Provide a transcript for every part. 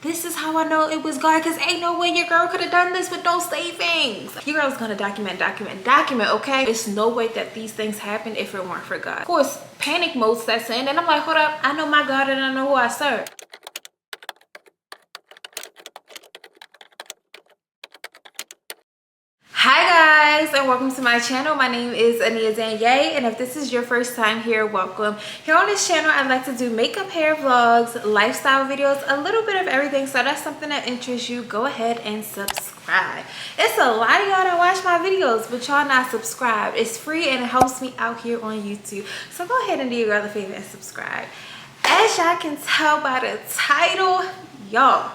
This is how I know it was God, because ain't no way your girl could have done this with those savings. Your girl's gonna document, okay? There's no way that these things happen if it weren't for God. Of course, panic mode sets in, and I'm like, hold up, I know my God and I know who I serve. Hi guys, and welcome to my channel. My name is Aniya Danyea, and if this is your first time here, welcome. Here on this channel, I like to do makeup, hair vlogs, lifestyle videos, a little bit of everything. So that's something that interests you, go ahead and subscribe. It's a lot of y'all that watch my videos, but y'all not subscribed. It's free and it helps me out here on YouTube. So go ahead and do your girl a favor and subscribe. As y'all can tell by the title, y'all,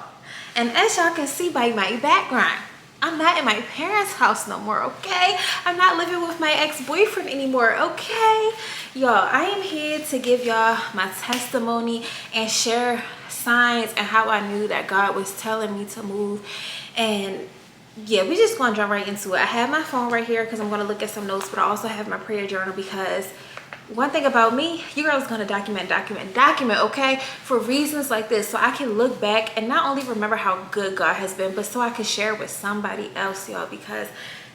and as y'all can see by my background, I'm not in my parents' house no more, okay? I'm not living with my ex-boyfriend anymore, okay? Y'all, I am here to give y'all my testimony and share signs and how I knew that God was telling me to move. And yeah, we just gonna jump right into it. I have my phone right here because I'm gonna look at some notes, but I also have my prayer journal because one thing about me, your girl's gonna document, okay, for reasons like this, so I can look back and not only remember how good God has been, but so I can share with somebody else, y'all, because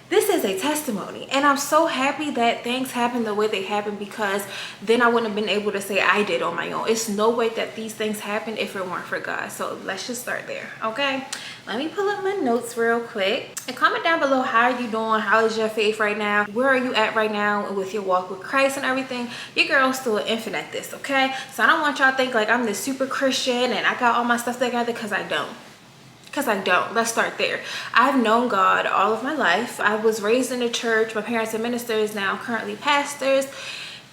this is a testimony. And I'm so happy that things happen the way they happen, because then I wouldn't have been able to say I did on my own. It's no way that these things happen if it weren't for God. So let's just start there, okay? Let me pull up my notes real quick. And comment down below, how are you doing? How is your faith right now? Where are you at right now with your walk with Christ and everything? Your girl's still an infant at this, okay? So I don't want y'all to think like I'm this super Christian and I got all my stuff together, because I don't. Let's start there. I've known God all of my life. I was raised in the church. My parents are ministers, now currently pastors.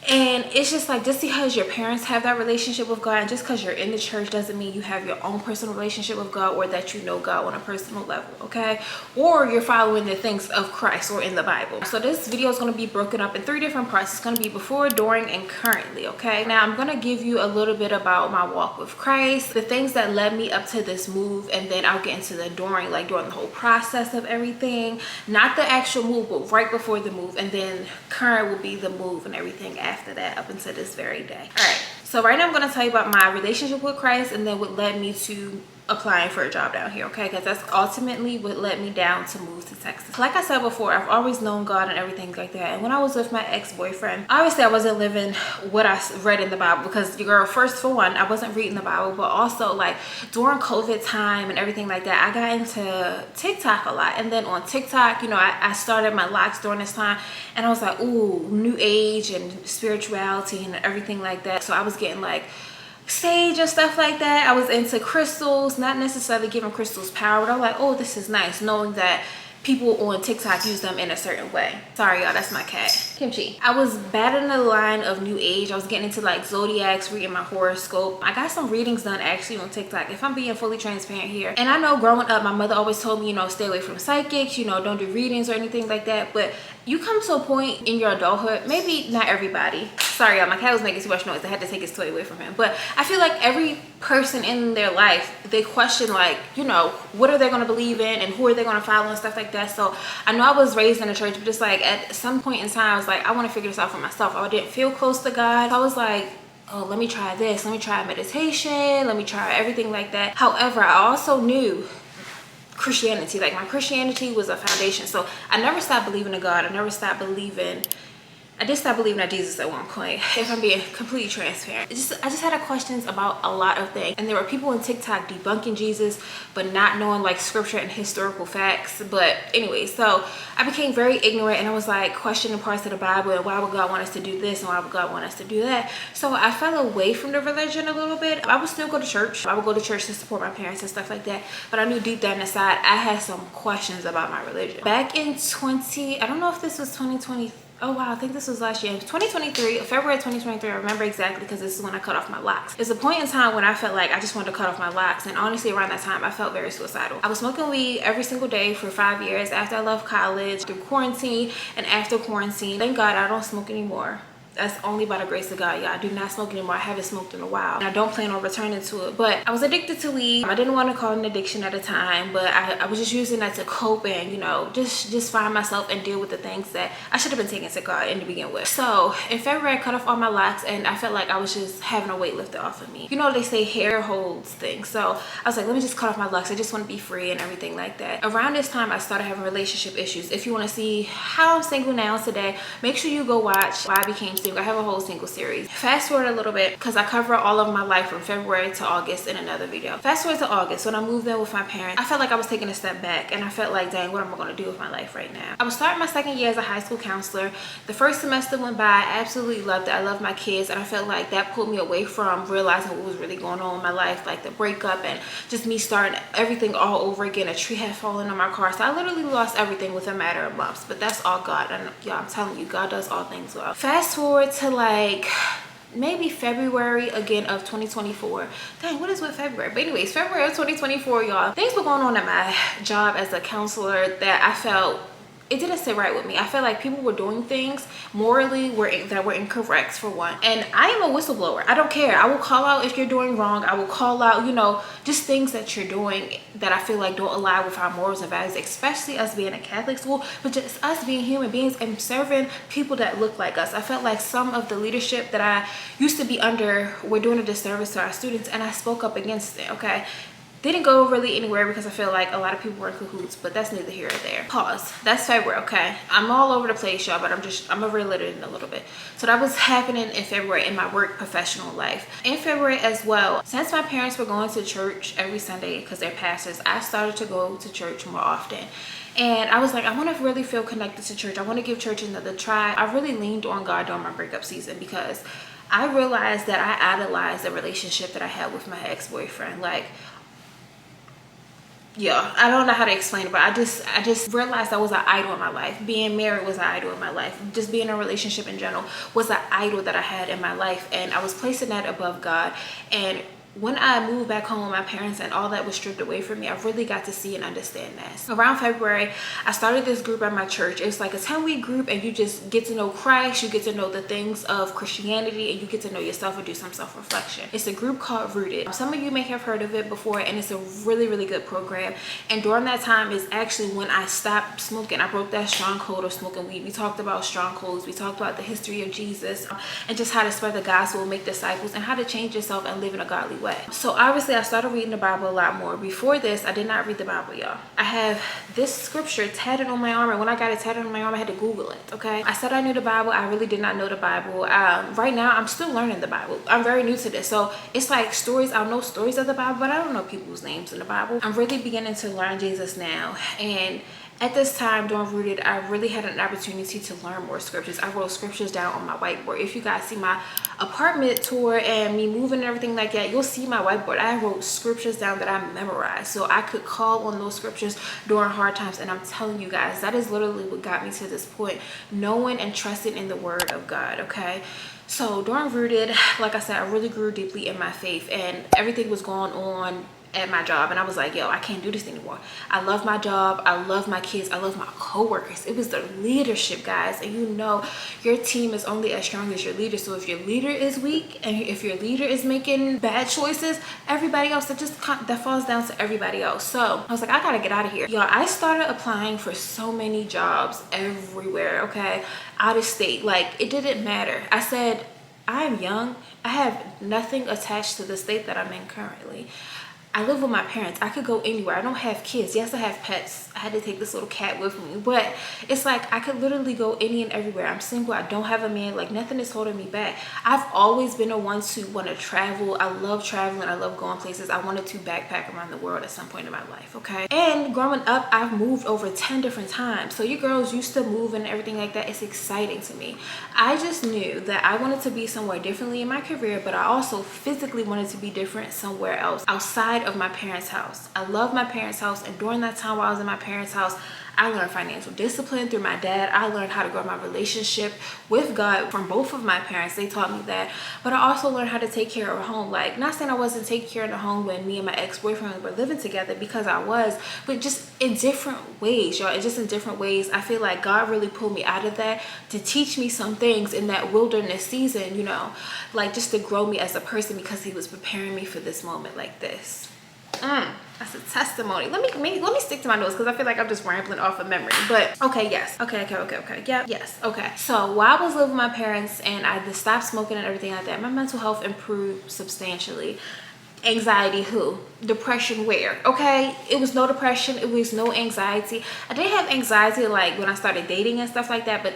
And it's just like, just because your parents have that relationship with God, and just because you're in the church, doesn't mean you have your own personal relationship with God, or that you know God on a personal level, okay? Or you're following the things of Christ or in the Bible. So this video is going to be broken up in 3 different parts. It's going to be before, during, and currently, okay? Now I'm going to give you a little bit about my walk with Christ, the things that led me up to this move, and then I'll get into the during, like during the whole process of everything. Not the actual move, but right before the move, and then current will be the move and everything after that up until this very day. All right, so right now I'm going to tell you about my relationship with Christ, and then what led me to applying for a job down here, okay? Because that's ultimately what led me down to move to Texas. Like I said before, I've always known God and everything like that. And when I was with my ex-boyfriend, obviously I wasn't living what I read in the Bible, because your girl, first for one, I wasn't reading the Bible, but also like during COVID time and everything like that, I got into TikTok a lot. And then on TikTok, you know, I started my locks during this time, and I was like, ooh, new age and spirituality and everything like that. So I was getting like sage and stuff like that. I was into crystals, not necessarily giving crystals power, but I'm like, oh, this is nice, knowing that people on TikTok use them in a certain way. Sorry y'all, that's my cat, Kimchi. I was battling the line of new age. I was getting into like zodiacs, reading my horoscope. I got some readings done actually on TikTok, if I'm being fully transparent here. And I know growing up, my mother always told me, you know, stay away from psychics, you know, don't do readings or anything like that. But you come to a point in your adulthood, maybe not everybody. Sorry y'all, my cat was making too much noise. I had to take his toy away from him. But I feel like every person in their life, they question like, you know, what are they going to believe in and who are they going to follow and stuff like that. So I know I was raised in a church, but it's like at some point in time, I was like, I want to figure this out for myself. I didn't feel close to God. I was like, oh, let me try this. Let me try meditation. Let me try everything like that. However, I also knew Christianity, like my Christianity was a foundation. So I never stopped believing in God. I did stop believing in Jesus at one point, if I'm being completely transparent. I just had questions about a lot of things. And there were people on TikTok debunking Jesus, but not knowing like scripture and historical facts. But anyway, so I became very ignorant, and I was like questioning parts of the Bible, and why would God want us to do this and why would God want us to do that? So I fell away from the religion a little bit. I would still go to church. I would go to church to support my parents and stuff like that. But I knew deep down inside, I had some questions about my religion. Back in I don't know if this was 2020. Oh wow, I think this was last year, 2023, February 2023. I remember exactly because this is when I cut off my locks. There's a point in time when I felt like I just wanted to cut off my locks, and honestly around that time I felt very suicidal. I was smoking weed every single day for 5 years after I left college, through quarantine and after quarantine. Thank God I don't smoke anymore. That's only by the grace of God, y'all. I do not smoke anymore. I haven't smoked in a while, and I don't plan on returning to it. But I was addicted to weed. I didn't want to call it an addiction at the time, but I was just using that to cope and, you know, just find myself and deal with the things that I should have been taking to God in to begin with. So in February, I cut off all my locks, and I felt like I was just having a weight lifted off of me. You know, they say hair holds things. So I was like, let me just cut off my locks. I just want to be free and everything like that. Around this time, I started having relationship issues. If you want to see how I'm single now today, make sure you go watch Why I Became Single. I have a whole single series. Fast forward a little bit, because I cover all of my life from February to August in another video. Fast forward to August, when I moved in with my parents, I felt like I was taking a step back, and I felt like, dang, what am I going to do with my life right now? I was starting my second year as a high school counselor. The first semester went by. I absolutely loved it. I love my kids, and I felt like that pulled me away from realizing what was really going on in my life, like the breakup and just me starting everything all over again. A tree had fallen on my car, so I literally lost everything within a matter of months. But that's all God, and y'all, I'm telling you, God does all things well. Fast forward to like maybe February again of 2024. Dang, what is with February? But anyways, February of 2024, y'all, things were going on at my job as a counselor that I felt it didn't sit right with me. I felt like people were doing things morally that were incorrect, for one. And I am a whistleblower. I don't care. I will call out if you're doing wrong. I will call out, you know, just things that you're doing that I feel like don't align with our morals and values, especially us being a Catholic school, but just us being human beings and serving people that look like us. I felt like some of the leadership that I used to be under were doing a disservice to our students, and I spoke up against it, okay? Didn't go really anywhere because I feel like a lot of people were in cahoots, but that's neither here or there. Pause. That's February, okay? I'm all over the place, y'all, but I'm gonna relate it in a little bit. So that was happening in February in my work professional life. In February as well, since my parents were going to church every Sunday because they're pastors, I started to go to church more often. And I was like, I want to really feel connected to church. I want to give church another try. I really leaned on God during my breakup season because I realized that I idolized the relationship that I had with my ex-boyfriend. Like, yeah, I don't know how to explain it, but I just realized I was an idol in my life. Being married was an idol in my life. Just being in a relationship in general was an idol that I had in my life, and I was placing that above God. And when I moved back home with my parents and all that was stripped away from me, I really got to see and understand that. Around February, I started this group at my church. It's like a 10-week group, and you just get to know Christ, you get to know the things of Christianity, and you get to know yourself and do some self-reflection. It's a group called Rooted. Some of you may have heard of it before, and it's a really, really good program. And during that time is actually when I stopped smoking. I broke that stronghold of smoking weed. We talked about strongholds. We talked about the history of Jesus and just how to spread the gospel, make disciples, and how to change yourself and live in a godly way. So obviously I started reading the Bible a lot more. Before this, I did not read the Bible, y'all. I have this scripture tatted on my arm, and when I got it tatted on my arm, I had to Google it, okay? I said I knew the Bible. I really did not know the Bible. Right now, I'm still learning the Bible. I'm very new to this. So it's like stories. I know stories of the Bible, but I don't know people's names in the Bible. I'm really beginning to learn Jesus now. And at this time during Rooted, I really had an opportunity to learn more scriptures. I wrote scriptures down on my whiteboard. If you guys see my apartment tour and me moving and everything like that, you'll see my whiteboard. I wrote scriptures down that I memorized so I could call on those scriptures during hard times. And I'm telling you guys, that is literally what got me to this point, knowing and trusting in the word of God, okay? So during Rooted, like I said, I really grew deeply in my faith, and everything was going on at my job, and I was like, yo, I can't do this anymore. I love my job, I love my kids, I love my co-workers. It was the leadership, guys, and you know your team is only as strong as your leader. So if your leader is weak and if your leader is making bad choices, everybody else, that falls down to everybody else. So I was like, I gotta get out of here, y'all. I started applying for so many jobs everywhere, okay, out of state. Like, it didn't matter. I said, I'm young, I have nothing attached to the state that I'm in currently. I live with my parents. I could go anywhere. I don't have kids. Yes, I have pets. I had to take this little cat with me, but it's like I could literally go any and everywhere. I'm single. I don't have a man. Like, nothing is holding me back. I've always been a one to want to travel. I love traveling. I love going places. I wanted to backpack around the world at some point in my life, okay? And growing up, I've moved over 10 different times. So you girls used to move and everything like that. It's exciting to me. I just knew that I wanted to be somewhere differently in my career, but I also physically wanted to be different somewhere else outside of my parents' house. I love my parents' house, and during that time while I was in my parents' house, I learned financial discipline through my dad. I learned how to grow my relationship with God from both of my parents. They taught me that. But I also learned how to take care of a home. Like, not saying I wasn't taking care of the home when me and my ex-boyfriend were living together, because I was, but just in different ways, y'all. Just in different ways. I feel like God really pulled me out of that to teach me some things in that wilderness season, you know, like just to grow me as a person, because he was preparing me for this moment like this. That's a testimony. Let me stick to my notes, because I feel like I'm just rambling off of memory. But okay, yes. Okay. Yeah, yes. Okay. So while I was living with my parents and I just stopped smoking and everything like that, my mental health improved substantially. Anxiety, who? Depression, where? Okay, it was no depression, it was no anxiety. I did have anxiety like when I started dating and stuff like that, but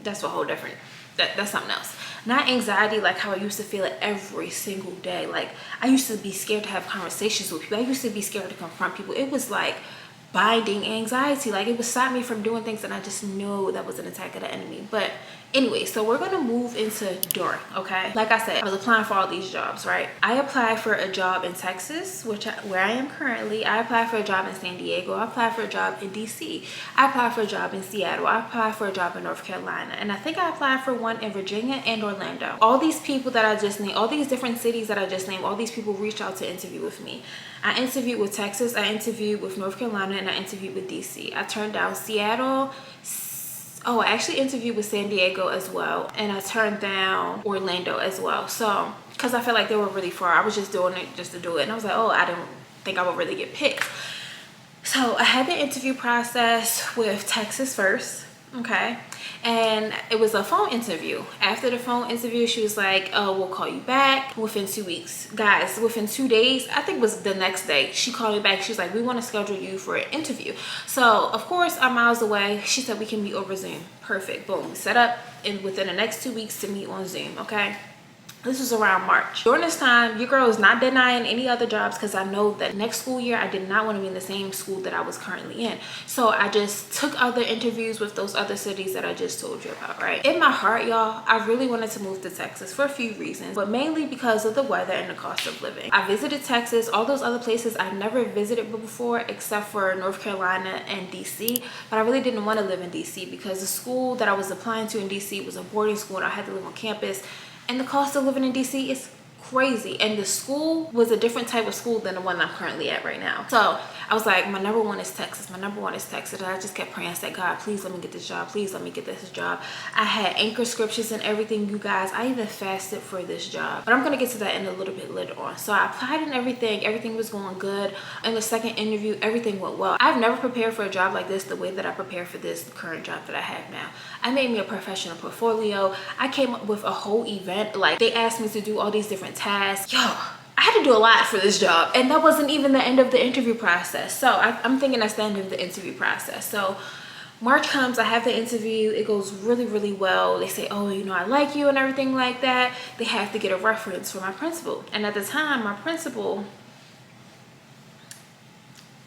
that's a whole different, that's something else. Not anxiety like how I used to feel it every single day. Like, I used to be scared to have conversations with people. I used to be scared to confront people. It was like binding anxiety. Like, it would stop me from doing things, and I just know that was an attack of the enemy. But anyway, so we're gonna move into during, okay? Like I said, I was applying for all these jobs, right? I applied for a job in Texas, where I am currently. I applied for a job in San Diego. I applied for a job in DC. I applied for a job in Seattle. I applied for a job in North Carolina. And I think I applied for one in Virginia and Orlando. All these people that I just named, all these different cities that I just named, all these people reached out to interview with me. I interviewed with Texas, I interviewed with North Carolina, and I interviewed with DC. I turned down Seattle. Oh, I actually interviewed with San Diego as well, and I turned down Orlando as well. So, because I felt like they were really far, I was just doing it just to do it. And I was like, oh, I didn't think I would really get picked. So I had the interview process with Texas first, okay? And it was a phone interview. After the phone interview, she was like, oh, we'll call you back within 2 weeks. Guys, within 2 days, I think it was the next day, she called me back. She was like, we want to schedule you for an interview. So, of course, I'm miles away. She said we can meet over Zoom. Perfect. Boom. We set up in within the next 2 weeks to meet on Zoom, okay? This was around March. During this time, your girl is not denying any other jobs, because I know that next school year, I did not want to be in the same school that I was currently in. So I just took other interviews with those other cities that I just told you about, right? In my heart, y'all, I really wanted to move to Texas for a few reasons, but mainly because of the weather and the cost of living. I visited Texas, all those other places I never visited before, except for North Carolina and DC. But I really didn't want to live in DC, because the school that I was applying to in DC was a boarding school, and I had to live on campus. And the cost of living in DC is crazy. And the school was a different type of school than the one I'm currently at right now. So I was like, my number one is Texas. My number one is Texas. And I just kept praying. I said, God, please let me get this job. Please let me get this job. I had anchor scriptures and everything, you guys. I even fasted for this job. But I'm going to get to that in a little bit later on. So I applied and everything. Everything was going good. In the second interview, everything went well. I've never prepared for a job like this the way that I prepare for this current job that I have now. I made me a professional portfolio. I came up with a whole event. Like, they asked me to do all these different tasks. Yo, I had to do a lot for this job, and that wasn't even the end of the interview process. So I'm thinking that's the end of the interview process. So March comes, I have the interview, it goes really, really well. They say, oh, you know, I like you and everything like that. They have to get a reference for my principal. And at the time, my principal,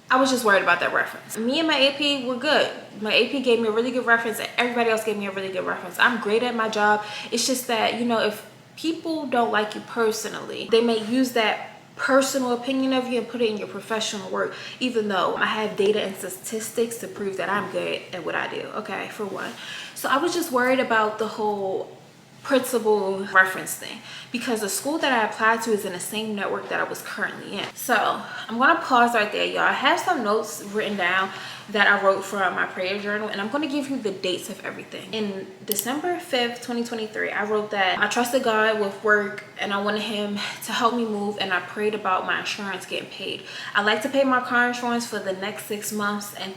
I was just worried about that reference. Me and my AP were good. My AP gave me a really good reference, and everybody else gave me a really good reference. I'm great at my job. It's just that, you know, if people don't like you personally, they may use that personal opinion of you and put it in your professional work, even though I have data and statistics to prove that I'm good at what I do, okay, for one. So I was just worried about the whole principal reference thing, because the school that I applied to is in the same network that I was currently in. So I'm gonna pause right there, y'all. I have some notes written down that I wrote from my prayer journal, and I'm going to give you the dates of everything. In December 5th, 2023, I wrote that I trusted God with work and I wanted him to help me move, and I prayed about my insurance getting paid. I like to pay my car insurance for the next 6 months, and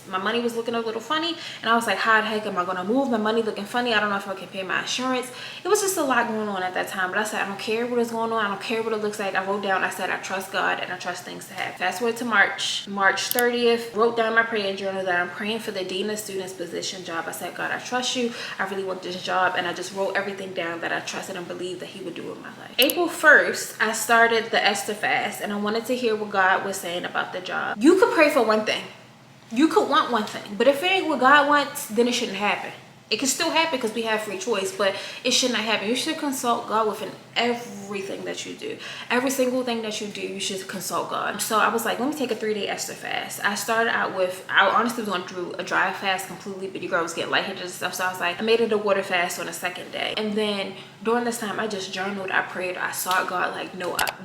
my money was looking a little funny, and I was like, how the heck am I going to move? My money looking funny. I don't know if I can pay my insurance. It was just a lot going on at that time, but I said, I don't care what is going on. I don't care what it looks like. I wrote down, I said, I trust God and I trust things to happen. Fast forward to March 30th, wrote down my prayer journal that I'm praying for the Dean of Students position job. I said, God, I trust you. I really want this job. And I just wrote everything down that I trusted and believed that he would do in my life. April 1st, I started the Esther fast, and I wanted to hear what God was saying about the job. You could pray for one thing. You could want one thing, but if it ain't what God wants, then it shouldn't happen. It can still happen because we have free choice, but it should not happen. You should consult God within everything that you do. Every single thing that you do, you should consult God. So I was like, let me take a 3-day Esther fast. I started out with, I honestly was going through a dry fast completely, but your girl was getting lightheaded and stuff. So I was like, I made it a water fast on the 2nd day. And then during this time, I just journaled, I prayed, I sought God like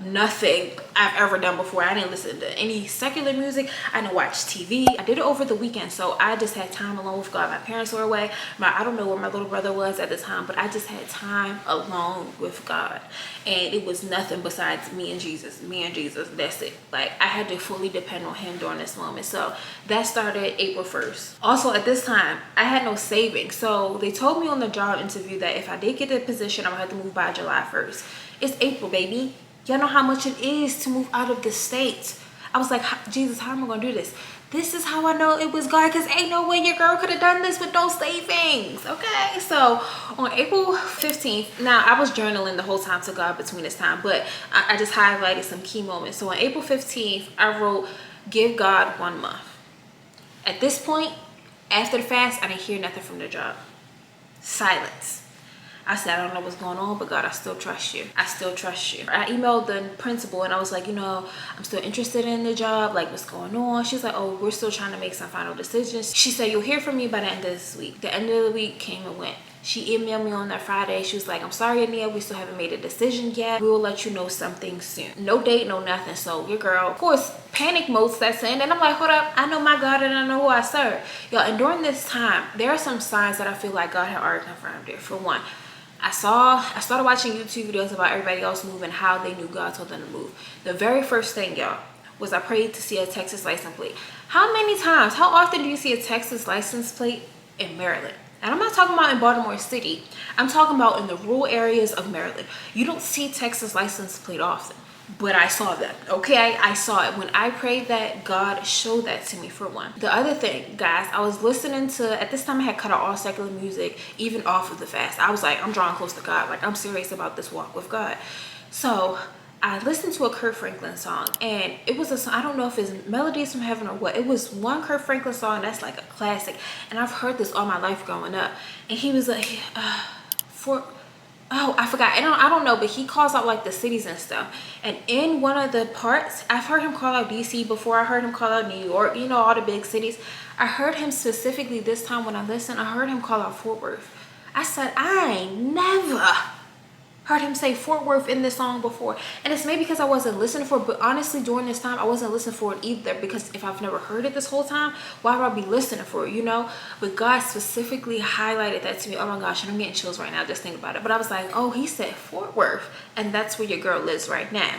nothing I've ever done before. I didn't listen to any secular music. I didn't watch TV. I did it over the weekend. So I just had time alone with God. My parents were away. I don't know where my little brother was at the time, but I just had time alone with God. And it was nothing besides me and Jesus. That's it. Like, I had to fully depend on him during this moment. So that started April 1st. Also, at this time, I had no savings. So they told me on the job interview that if I did get the position, I would have to move by July 1st. It's April, baby. Y'all know how much it is to move out of the state. I was like, Jesus, how am I going to do this? This is how I know it was God, because ain't no way your girl could have done this with no savings. Okay, so on April 15th, now I was journaling the whole time to God between this time, but I just highlighted some key moments. So on April 15th, I wrote, give God 1 month. At this point, after the fast, I didn't hear nothing from the job. Silence. I said, I don't know what's going on, but God, I still trust you. I still trust you. I emailed the principal and I was like, you know, I'm still interested in the job. Like, what's going on? She's like, oh, we're still trying to make some final decisions. She said, you'll hear from me by the end of this week. The end of the week came and went. She emailed me on that Friday. She was like, I'm sorry, Aniya, we still haven't made a decision yet. We will let you know something soon. No date, no nothing. So your girl, of course, panic mode sets in. And I'm like, hold up, I know my God and I know who I serve. Y'all, and during this time, there are some signs that I feel like God had already confirmed it. For one, I started watching YouTube videos about everybody else moving, how they knew God told them to move. The very first thing, y'all, was I prayed to see a Texas license plate. How many times, how often do you see a Texas license plate in Maryland? And I'm not talking about in Baltimore City. I'm talking about in the rural areas of Maryland. You don't see Texas license plate often. But I saw that, okay? I saw it. When I prayed that, God showed that to me, for one. The other thing, guys, I was listening to, at this time I had cut out all secular music, even off of the fast. I was like, I'm drawing close to God. Like, I'm serious about this walk with God. So I listened to a Kirk Franklin song, and it was a song, I don't know if it's Melodies from Heaven or what. It was one Kirk Franklin song that's like a classic. And I've heard this all my life growing up. And he was like, oh, I forgot. I don't know, but he calls out like the cities and stuff. And in one of the parts, I've heard him call out DC before. I heard him call out New York, you know, all the big cities. I heard him specifically this time when I listened, I heard him call out Fort Worth. I said, I ain't never heard him say Fort Worth in this song before. And it's maybe because I wasn't listening for it, but honestly, during this time, I wasn't listening for it either, because if I've never heard it this whole time, why would I be listening for it, you know? But God specifically highlighted that to me. Oh my gosh, and I'm getting chills right now just thinking about it. But I was like, oh, he said Fort Worth, and that's where your girl lives right now.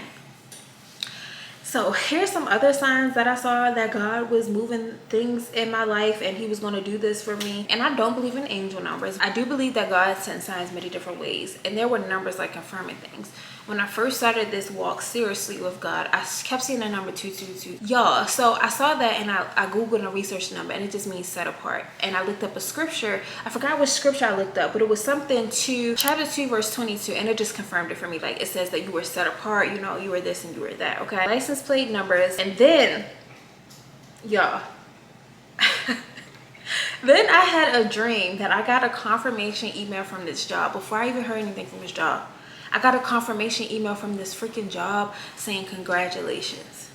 So here's some other signs that I saw that God was moving things in my life and he was going to do this for me. And I don't believe in angel numbers. I do believe that God sent signs many different ways, and there were numbers like confirming things. When I first started this walk seriously with God, I kept seeing the number 222. Y'all, so I saw that and I Googled and researched the number, and it just means set apart. And I looked up a scripture. I forgot which scripture I looked up, but it was something to chapter 2 verse 22, and it just confirmed it for me. Like, it says that you were set apart, you know, you were this and you were that, okay? License plate numbers. And then, y'all, then I had a dream that I got a confirmation email from this job before I even heard anything from this job. I got a confirmation email from this freaking job saying congratulations.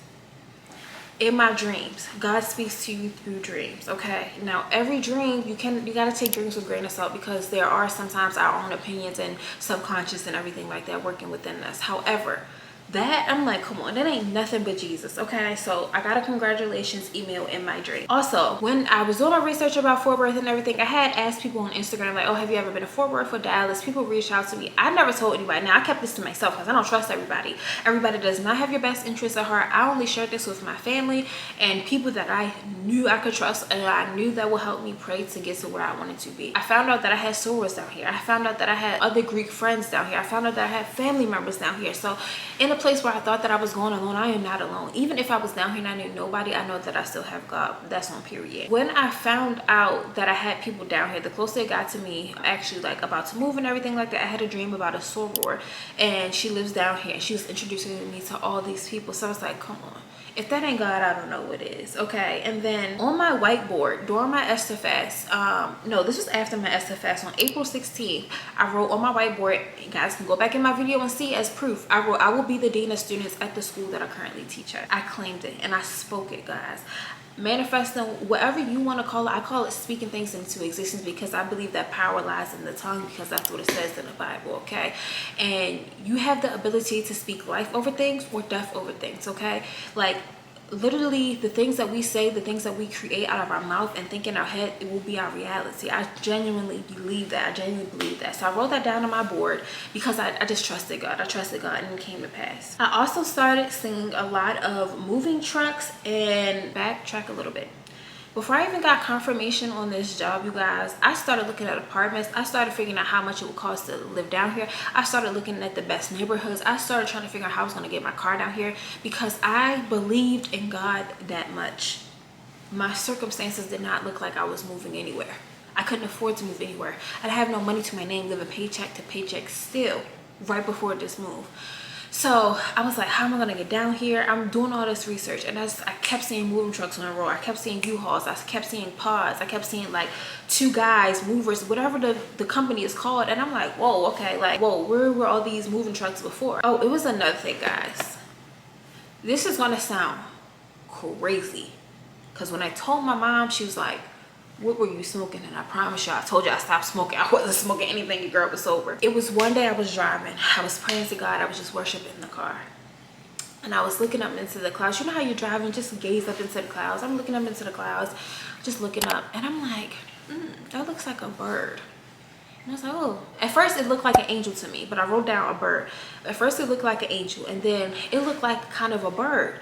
In my dreams, God speaks to you through dreams, okay? Now, every dream, you gotta take dreams with a grain of salt, because there are sometimes our own opinions and subconscious and everything like that working within us. However, that, I'm like, come on, that ain't nothing but Jesus, okay? So I got a congratulations email in my dream. Also, when I was doing my research about Fort Worth and everything, I had asked people on Instagram, like, oh, have you ever been to Fort Worth or Dallas? People reached out to me. I never told anybody. Now, I kept this to myself because I don't trust everybody. Everybody does not have your best interests at heart. I only shared this with my family and people that I knew I could trust, and I knew that would help me pray to get to where I wanted to be. I found out that I had sorors down here. I found out that I had other Greek friends down here. I found out that I had family members down here. So in a place where I thought that I was going alone, I am not alone. Even if I was down here and I knew nobody, I know that I still have God. That's on period. When I found out that I had people down here, the closer it got to me, actually like about to move and everything like that, I had a dream about a soror, and she lives down here. She was introducing me to all these people. So I was like, come on. If that ain't God, I don't know what is. Okay, and then on my whiteboard during my Esther fast, no, this was after my Esther fast, on April 16th, I wrote on my whiteboard, you guys can go back in my video and see as proof, I wrote, I will be the dean of students at the school that I currently teach at. I claimed it and I spoke it, guys. Manifesting, whatever you want to call it, I call it speaking things into existence, because I believe that power lies in the tongue, because that's what it says in the Bible. Okay, and you have the ability to speak life over things or death over things. Okay, like literally the things that we say, the things that we create out of our mouth and think in our head, it will be our reality. I genuinely believe that. I genuinely believe that. So I wrote that down on my board because I just trusted God. I trusted God, and it came to pass. I also started seeing a lot of moving trucks. And backtrack a little bit, before I even got confirmation on this job, you guys, I started looking at apartments. I started figuring out how much it would cost to live down here. I started looking at the best neighborhoods. I started trying to figure out how I was going to get my car down here, because I believed in God that much. My circumstances did not look like I was moving anywhere. I couldn't afford to move anywhere. I have no money to my name, living paycheck to paycheck still, right before this move. So I was like, how am I gonna get down here? I'm doing all this research, and I kept seeing moving trucks on the road. I kept seeing U-Hauls. I kept seeing pods. I kept seeing like two guys, movers, whatever the company is called. And I'm like, whoa, okay, like, whoa, where were all these moving trucks before? Oh, it was another thing, guys. This is gonna sound crazy, because when I told my mom, she was like, what were you smoking? And I promise you, I told you I stopped smoking. I wasn't smoking anything. Your girl was sober. It was one day I was driving. I was praying to God. I was just worshiping in the car. And I was looking up into the clouds. You know how you're driving, just gaze up into the clouds. I'm looking up into the clouds, just looking up. And I'm like, that looks like a bird. And I was like, oh. At first it looked like an angel to me, but I wrote down a bird. At first it looked like an angel, and then it looked like kind of a bird.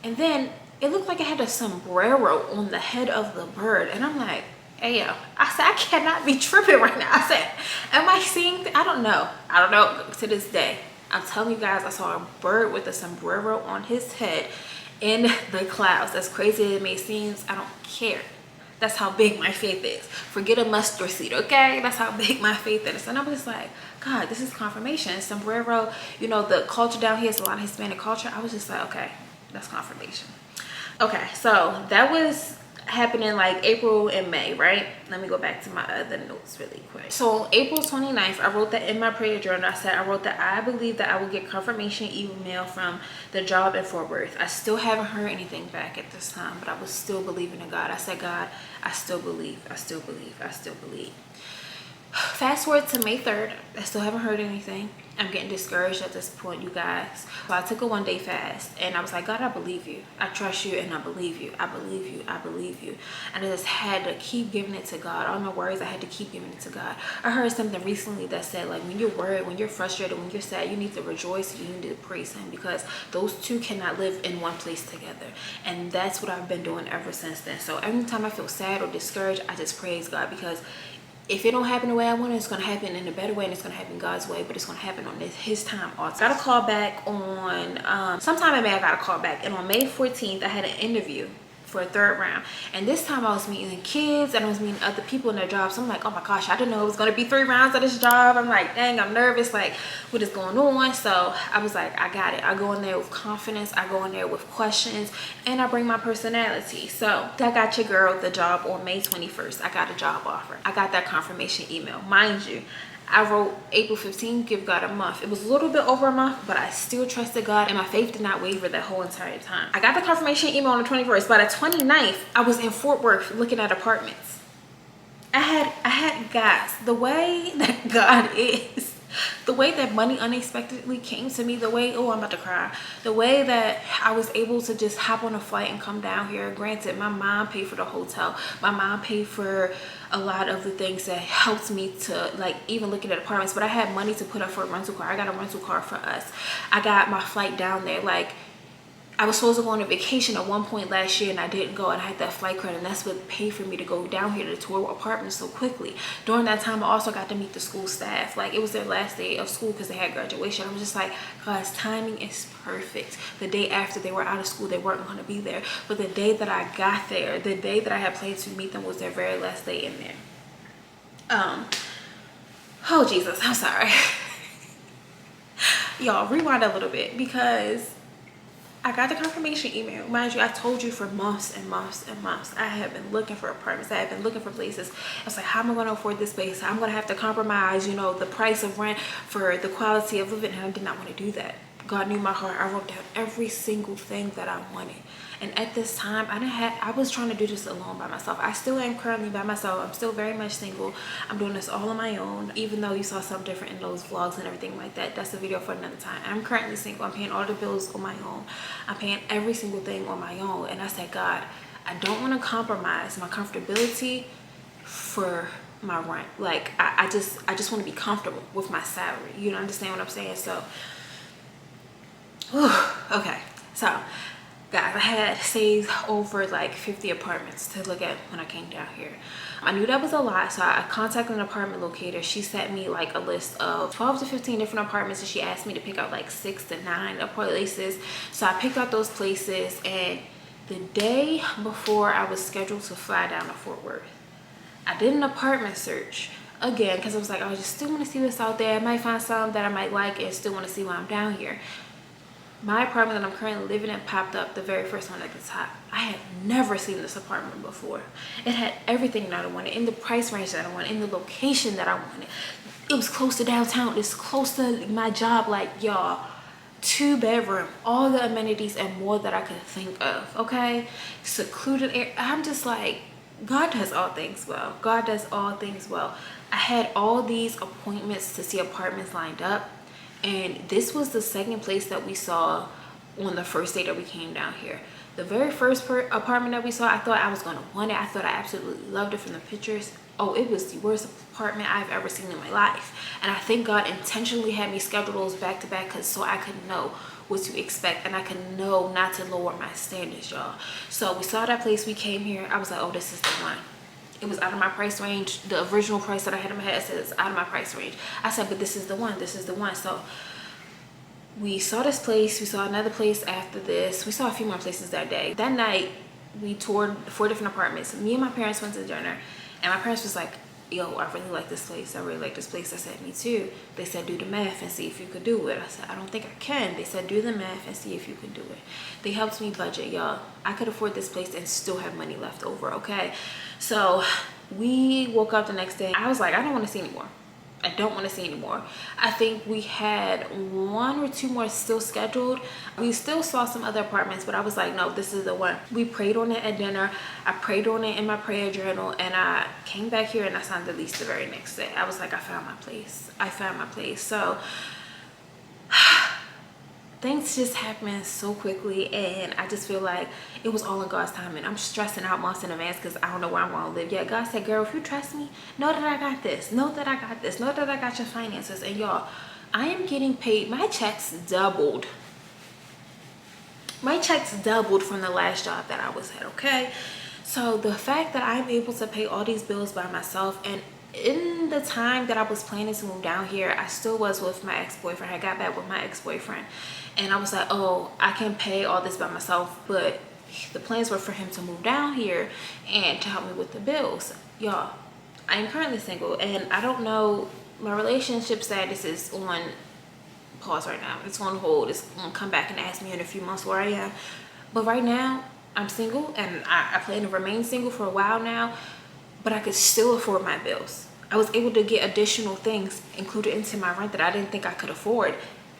And then it looked like it had a sombrero on the head of the bird. And I'm like, hey, yo. I said, I cannot be tripping right now. I said, am I seeing? I don't know. I don't know to this day. I'm telling you guys, I saw a bird with a sombrero on his head in the clouds. As crazy as it may seem, I don't care. That's how big my faith is. Forget a mustard seed, okay? That's how big my faith is. And I'm just like, God, this is confirmation. Sombrero, you know, the culture down here is a lot of Hispanic culture. I was just like, okay, that's confirmation. Okay, so that was happening like April and May, right? Let me go back to my other notes really quick. So April 29th, I wrote that in my prayer journal. I wrote that I believe that I will get confirmation email from the job in Fort Worth. I still haven't heard anything back at this time, but I was still believing in God. I said, God, I still believe, I still believe, I still believe. Fast forward to May 3rd, I still haven't heard anything. I'm getting discouraged at this point, you guys. So I took a one-day fast, and I was like, God, I believe you. I trust you, and I believe you. I believe you. I believe you. And I just had to keep giving it to God. All my worries, I had to keep giving it to God. I heard something recently that said, like, when you're worried, when you're frustrated, when you're sad, you need to rejoice, you need to praise him, because those two cannot live in one place together. And that's what I've been doing ever since then. So every time I feel sad or discouraged, I just praise God, because if it don't happen the way I want it, it's going to happen in a better way, and it's going to happen God's way, but it's going to happen on his time also. I got a call back on, sometime in May I got a call back, and on May 14th, I had an interview for a third round. And this time I was meeting kids, and I was meeting other people in their jobs. So I'm like, oh my gosh, I didn't know it was going to be 3 rounds of this job. I'm like, dang, I'm nervous, like, what is going on? So I was like, I got it. I go in there with confidence, I go in there with questions, and I bring my personality. So I got your girl the job on May 21st. I got a job offer. I got that confirmation email. Mind you, I wrote April 15th, give God a month. It was a little bit over a month, but I still trusted God, and my faith did not waver that whole entire time. I got the confirmation email on the 21st. By the 29th, I was in Fort Worth looking at apartments. I had guys, the way that God is, the way that money unexpectedly came to me, the way, oh, I'm about to cry, the way that I was able to just hop on a flight and come down here. Granted, my mom paid for the hotel. My mom paid for a lot of the things that helped me to, like, even looking at apartments, but I had money to put up for a rental car. I got a rental car for us. I got my flight down there. Like, I was supposed to go on a vacation at one point last year, and I didn't go, and I had that flight credit, and that's what paid for me to go down here to tour apartments so quickly. During that time, I also got to meet the school staff. Like, it was their last day of school because they had graduation. I was just like, God's timing is perfect. The day after they were out of school, they weren't going to be there. But the day that I got there, the day that I had planned to meet them, was their very last day in there. Oh, Jesus, I'm sorry. Y'all, rewind a little bit, because I got the confirmation email. Mind you, I told you for months and months and months I have been looking for apartments. I have been looking for places. I was like, how am I going to afford this space? I'm going to have to compromise, you know, the price of rent for the quality of living. And I did not want to do that. God knew my heart. I wrote down every single thing that I wanted. And at this time, I was trying to do this alone by myself. I still am currently by myself. I'm still very much single. I'm doing this all on my own. Even though you saw something different in those vlogs and everything like that, that's a video for another time. I'm currently single. I'm paying all the bills on my own. I'm paying every single thing on my own. And I said, God, I don't want to compromise my comfortability for my rent. Like I just want to be comfortable with my salary. You understand what I'm saying? So okay, so guys, I had saved over like 50 apartments to look at when I came down here. I knew that was a lot, so I contacted an apartment locator. She sent me like a list of 12 to 15 different apartments, and she asked me to pick out like 6 to 9 places. So I picked out those places, and the day before I was scheduled to fly down to Fort Worth, I did an apartment search again because I was like, I just still want to see what's out there. I might find something that I might like and still want to see why I'm down here. My apartment that I'm currently living in popped up, the very first one at the top. I had never seen this apartment before. It had everything that I wanted, in the price range that I wanted, in the location that I wanted. It was close to downtown. It's close to my job. Like, y'all, 2-bedroom, all the amenities and more that I could think of. Okay, secluded area. I'm just like, God does all things well. God does all things well. I had all these appointments to see apartments lined up. And this was the second place that we saw on the first day that we came down here. The very first apartment that we saw, I thought I was going to want it. I thought I absolutely loved it from the pictures. Oh, it was the worst apartment I've ever seen in my life. And I think God intentionally had me schedule those back to back so I could know what to expect and I could know not to lower my standards, y'all. So we saw that place, we came here. I was like, oh, this is the one. It was out of my price range. The original price that I had in my head said it's out of my price range. I said, but this is the one. This is the one. So we saw this place. We saw another place after this. We saw a few more places that day. That night, we toured 4 different apartments. Me and my parents went to dinner. And my parents was like, yo, I really like this place. I really like this place. I said, me too. They said, do the math and see if you could do it. I said, I don't think I can. They said, do the math and see if you can do it. They helped me budget, y'all. I could afford this place and still have money left over, okay? So we woke up the next day. I was like, I don't want to see anymore. I don't want to see anymore. I think we had 1 or 2 more still scheduled. We still saw some other apartments, but I was like, no, this is the one. We prayed on it at dinner. I prayed on it in my prayer journal, and I came back here and I signed the lease the very next day. I was like, I found my place. I found my place. So things just happen so quickly, and I just feel like it was all in God's timing. I'm stressing out months in advance because I don't know where I'm going to live yet. God said, girl, if you trust me, know that I got this. Know that I got this. Know that I got your finances. And y'all, I am getting paid. My checks doubled. My checks doubled from the last job that I was at, okay? So the fact that I'm able to pay all these bills by myself, and in the time that I was planning to move down here, I still was with my ex-boyfriend. I got back with my ex-boyfriend, and I was like, oh, I can pay all this by myself, but the plans were for him to move down here and to help me with the bills. Y'all, I am currently single, and I don't know, my relationship status is on pause right now. It's on hold. It's gonna come back and ask me in a few months where I am, but right now I'm single, and I plan to remain single for a while now, but I could still afford my bills. I was able to get additional things included into my rent that I didn't think I could afford,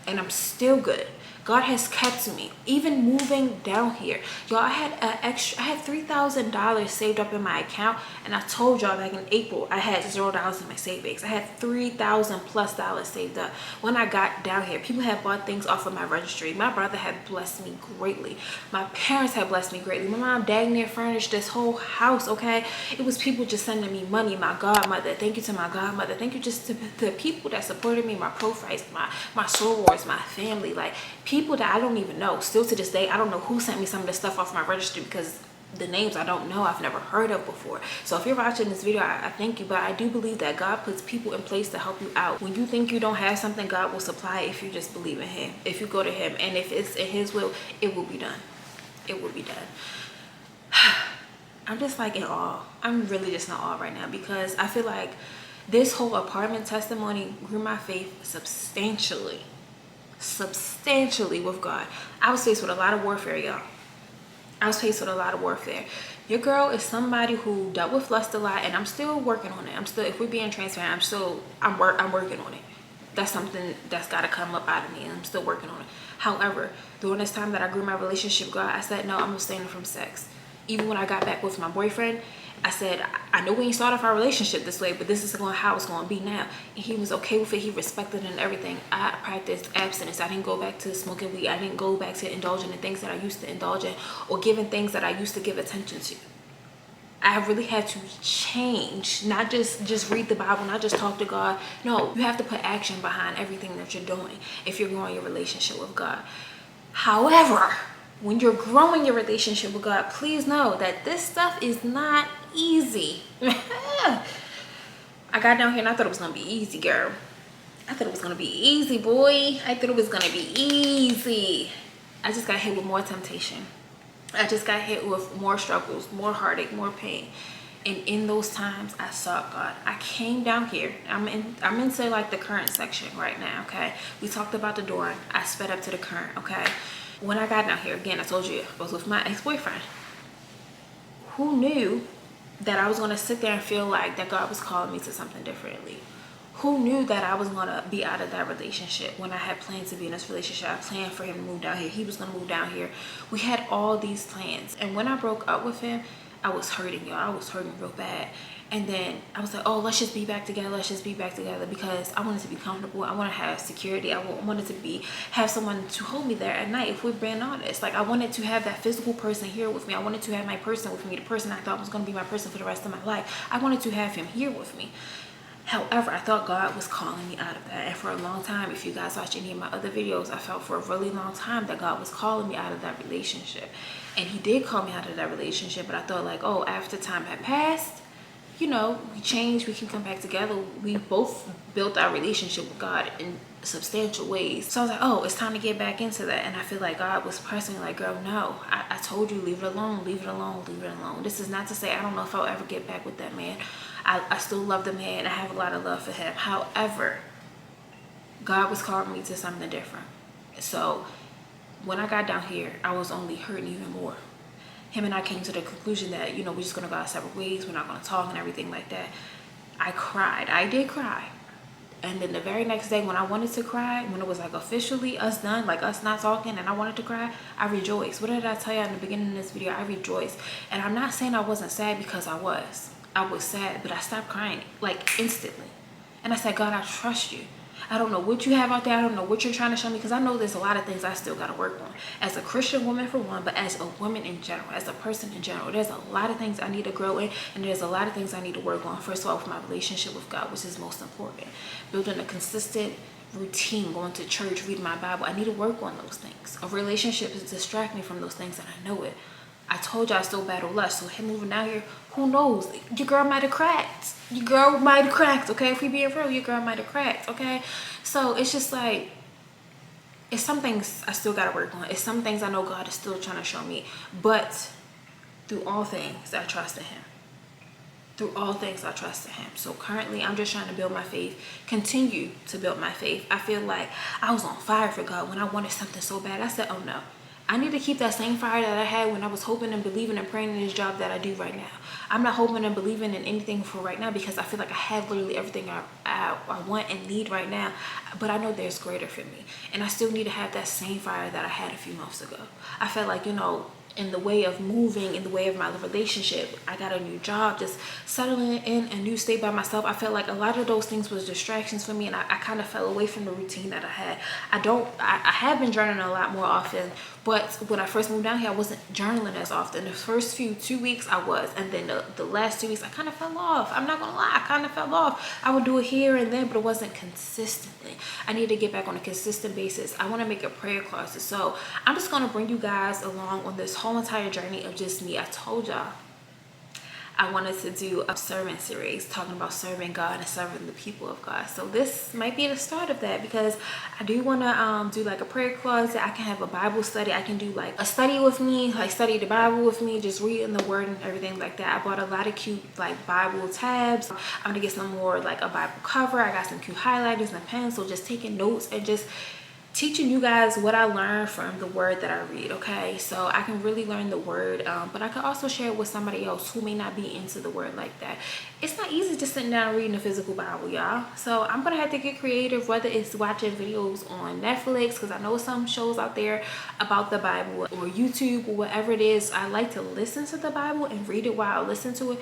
and I'm still good. God has kept me, even moving down here. Y'all, I had $3,000 saved up in my account, and I told y'all back in April I had $0 in my savings. I had $3,000+ saved up. When I got down here, people had bought things off of my registry. My brother had blessed me greatly. My parents had blessed me greatly. My mom dang near furnished this whole house, okay? It was people just sending me money. My godmother, thank you to my godmother. Thank you just to the people that supported me, my profiles, my sorors, my family, like people that I don't even know. Still to this day, I don't know who sent me some of this stuff off my registry because the names I don't know, I've never heard of before. So if you're watching this video, I thank you, but I do believe that God puts people in place to help you out. When you think you don't have something, God will supply it if you just believe in him, if you go to him, and if it's in his will, it will be done. It will be done. I'm just like in awe. I'm really just in awe right now because I feel like this whole apartment testimony grew my faith substantially. substantially with God. I was faced with a lot of warfare, y'all. I was faced with a lot of warfare. Your girl is somebody who dealt with lust a lot, and I'm still working on it. I'm still, if we're being transparent, I'm working on it. That's something that's got to come up out of me, and I'm still working on it. However, during this time that I grew my relationship with God, I said, no, I'm abstaining from sex. Even when I got back with my boyfriend, I said, I know we ain't started off our relationship this way, but this is how it's going to be now. And he was okay with it. He respected it and everything. I practiced abstinence. I didn't go back to smoking weed. I didn't go back to indulging in things that I used to indulge in, or giving things that I used to give attention to. I really had to change, not just read the Bible, not just talk to God. No, you have to put action behind everything that you're doing if you're growing your relationship with God. However, when you're growing your relationship with God, please know that this stuff is not easy. I got down here and I thought it was gonna be easy, girl. I thought it was gonna be easy, boy. I thought it was gonna be easy. I just got hit with more temptation. I just got hit with more struggles, more heartache, more pain. And in those times, I sought God. I came down here. I'm into like the current section right now, okay? We talked about the door. I sped up to the current, okay? When I got down here, again, I told you I was with my ex-boyfriend. Who knew that I was going to sit there and feel like that God was calling me to something differently? Who knew that I was going to be out of that relationship when I had planned to be in this relationship? I planned for him to move down here. He was going to move down here. We had all these plans. And when I broke up with him, I was hurting, y'all. I was hurting real bad. And then I was like, oh, let's just be back together. Let's just be back together, because I wanted to be comfortable. I want to have security. I wanted to have someone to hold me there at night, if we're being honest. Like, I wanted to have that physical person here with me. I wanted to have my person with me, the person I thought was going to be my person for the rest of my life. I wanted to have him here with me. However, I thought God was calling me out of that. And for a long time, if you guys watch any of my other videos, I felt for a really long time that God was calling me out of that relationship. And he did call me out of that relationship, but I thought like, oh, after time had passed, you know, we changed, we can come back together. We both built our relationship with God in substantial ways. So I was like, oh, it's time to get back into that. And I feel like God was pressing like, girl, no, I told you, leave it alone, leave it alone, leave it alone. This is not to say I don't know if I'll ever get back with that man. I still love the man. I have a lot of love for him. However, God was calling me to something different. So when I got down here, I was only hurting even more. Him and I came to the conclusion that, you know, we're just going to go our separate ways. We're not going to talk and everything like that. I cried. I did cry. And then the very next day when I wanted to cry, when it was like officially us done, like us not talking, and I wanted to cry, I rejoiced. What did I tell you in the beginning of this video? I rejoiced. And I'm not saying I wasn't sad, because I was. I was sad, but I stopped crying like instantly. And I said, God, I trust you. I don't know what you have out there. I don't know what you're trying to show me, because I know there's a lot of things I still got to work on. As a Christian woman, for one, but as a woman in general, as a person in general, there's a lot of things I need to grow in, and there's a lot of things I need to work on. First of all, with my relationship with God, which is most important. Building a consistent routine, going to church, reading my Bible. I need to work on those things. A relationship is distract me from those things, and I know it. I told you I still battle lust. So him moving down here, who knows? Your girl might have cracked. Your girl might have cracked, okay? If we being real, your girl might have cracked, okay? So it's just like, it's some things I still got to work on. It's some things I know God is still trying to show me. But through all things, I trust in him. Through all things, I trust in him. So currently, I'm just trying to build my faith, continue to build my faith. I feel like I was on fire for God when I wanted something so bad. I said, oh no. I need to keep that same fire that I had when I was hoping and believing and praying in this job that I do right now. I'm not hoping and believing in anything for right now, because I feel like I have literally everything I want and need right now. But I know there's greater for me. And I still need to have that same fire that I had a few months ago. I felt like, you know, in the way of moving, in the way of my relationship, I got a new job, just settling in a new state by myself. I felt like a lot of those things was distractions for me, and I kind of fell away from the routine that I had. I have been journaling a lot more often, but when I first moved down here, I wasn't journaling as often. The first 2 weeks I was, and then the last 2 weeks I kind of fell off. I'm not gonna lie, I kind of fell off. I would do it here and there, but it wasn't consistently. I need to get back on a consistent basis. I want to make a prayer closet. So I'm just gonna bring you guys along on this whole entire journey of just me. I told y'all I wanted to do a sermon series talking about serving God and serving the people of God. So this might be the start of that, because I do want to do like a prayer closet. I can have a Bible study. I can do like a study with me, like study the Bible with me, just reading the word and everything like that. I bought a lot of cute like Bible tabs. I'm gonna get some more like a Bible cover. I got some cute highlighters and pencils, just taking notes and just teaching you guys what I learned from the word that I read, okay? So I can really learn the word, but I can also share it with somebody else who may not be into the word like that. It's not easy just sitting down and reading a physical Bible, y'all. So I'm gonna have to get creative, whether it's watching videos on Netflix, because I know some shows out there about the Bible, or YouTube, or whatever it is. I like to listen to the Bible and read it while I listen to it.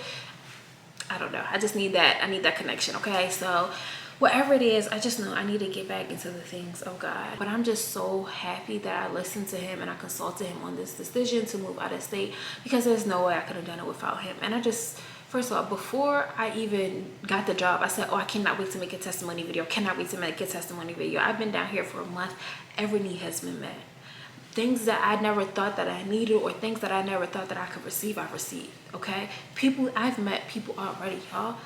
I don't know, I just need that. I need that connection, okay? So whatever it is, I just know I need to get back into the things of God. But I'm just so happy that I listened to him and I consulted him on this decision to move out of state, because there's no way I could have done it without him. And I just, first of all, before I even got the job, I said, oh, I cannot wait to make a testimony video. Cannot wait to make a testimony video. I've been down here for a month. Every need has been met. Things that I never thought that I needed, or things that I never thought that I could receive, I've received, okay? People, I've met people already, y'all.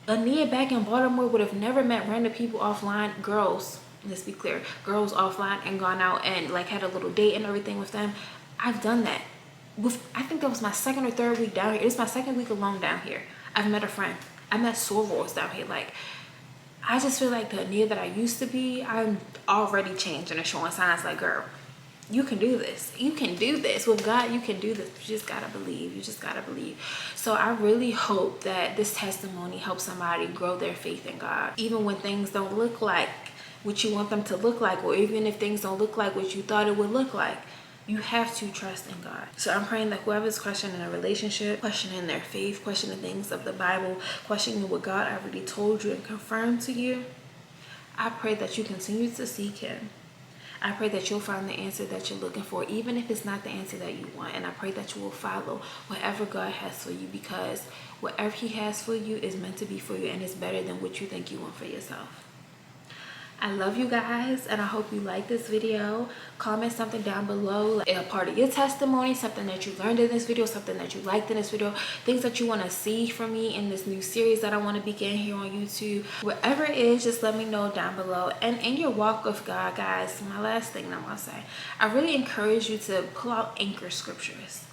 Aniya back in Baltimore would have never met random people offline, girls, let's be clear, girls offline, and gone out and like had a little date and everything with them. I've done that. I think that was my second or third week down here. It's my second week alone down here. I've met a friend. I met sorors down here. Like, I just feel like the Aniya that I used to be, I'm already changed, and it's showing signs like, girl, you can do this. You can do this. With God, you can do this. You just gotta believe. You just gotta believe. So I really hope that this testimony helps somebody grow their faith in God. Even when things don't look like what you want them to look like, or even if things don't look like what you thought it would look like, you have to trust in God. So I'm praying that whoever's questioning a relationship, questioning their faith, questioning things of the Bible, questioning what God already told you and confirmed to you, I pray that you continue to seek him. I pray that you'll find the answer that you're looking for, even if it's not the answer that you want. And I pray that you will follow whatever God has for you, because whatever he has for you is meant to be for you, and it's better than what you think you want for yourself. I love you guys, and I hope you like this video. Comment something down below, like a part of your testimony, something that you learned in this video, something that you liked in this video, things that you want to see from me in this new series that I want to begin here on YouTube. Whatever it is, just let me know down below. And in your walk with God, guys, my last thing I'm going to say, I really encourage you to pull out anchor scriptures.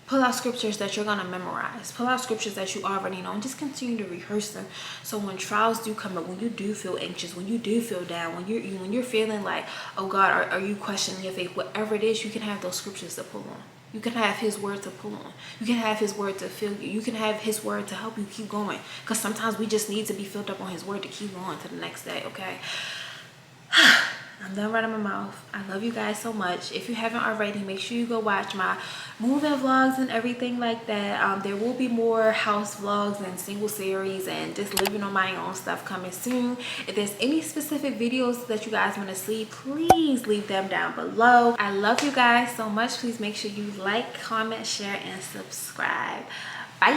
Pull out scriptures that you're going to memorize. Pull out scriptures that you already know, and just continue to rehearse them. So when trials do come up, when you do feel anxious, when you do feel down, when you're feeling like, oh God, are you questioning your faith? Whatever it is, you can have those scriptures to pull on. You can have his word to pull on. You can have his word to fill you. You can have his word to help you keep going. Because sometimes we just need to be filled up on his word to keep going to the next day, okay? I'm done running my mouth. I love you guys so much. If you haven't already, make sure you go watch my moving vlogs and everything like that. There will be more house vlogs and single series and just living on my own stuff coming soon. If there's any specific videos that you guys want to see, please leave them down below. I love you guys so much. Please make sure you like, comment, share, and subscribe. Bye.